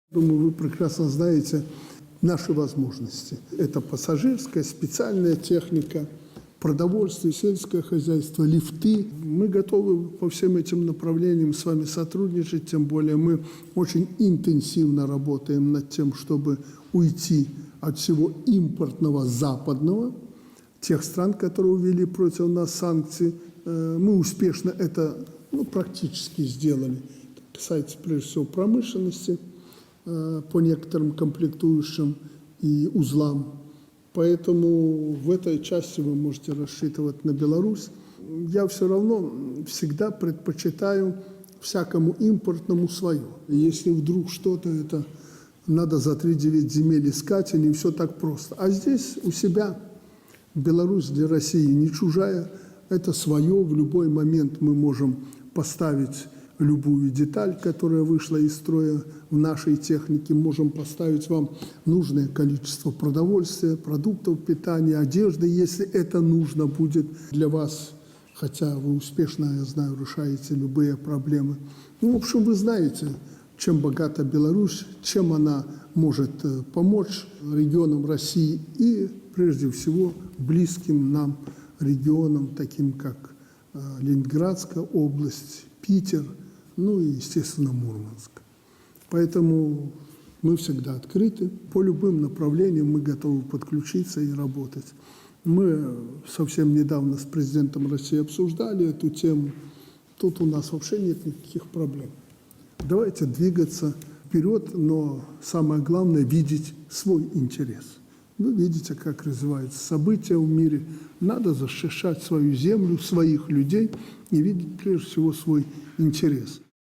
Думаю, вы прекрасно знаете наши возможности. Это пассажирская, специальная техника, продовольствие, сельское хозяйство, лифты. Мы готовы по всем этим направлениям с вами сотрудничать, тем более мы очень интенсивно работаем над тем, чтобы уйти от всего импортного западного, тех стран, которые ввели против нас санкции. Мы успешно это практически сделали. Это касается прежде всего промышленности, по некоторым комплектующим и узлам. Поэтому в этой части вы можете рассчитывать на Беларусь. Я все равно всегда предпочитаю всякому импортному свое. Если вдруг что-то это надо за 3-9 земель искать, и не все так просто. А здесь у себя Беларусь для России не чужая, это свое. В любой момент мы можем поставить любую деталь, которая вышла из строя в нашей технике, можем поставить вам нужное количество продовольствия, продуктов питания, одежды, если это нужно будет для вас, хотя вы успешно, я знаю, решаете любые проблемы. В общем, вы знаете, чем богата Беларусь, чем она может помочь регионам России и, прежде всего, близким нам регионам, таким как Ленинградская область, Питер, и, естественно, Мурманск. Поэтому мы всегда открыты. По любым направлениям мы готовы подключиться и работать. Мы совсем недавно с президентом России обсуждали эту тему. Тут у нас вообще нет никаких проблем. Давайте двигаться вперед, но самое главное – видеть свой интерес. Вы видите, как развиваются события в мире. Надо защищать свою землю, своих людей и видеть прежде всего свой интерес.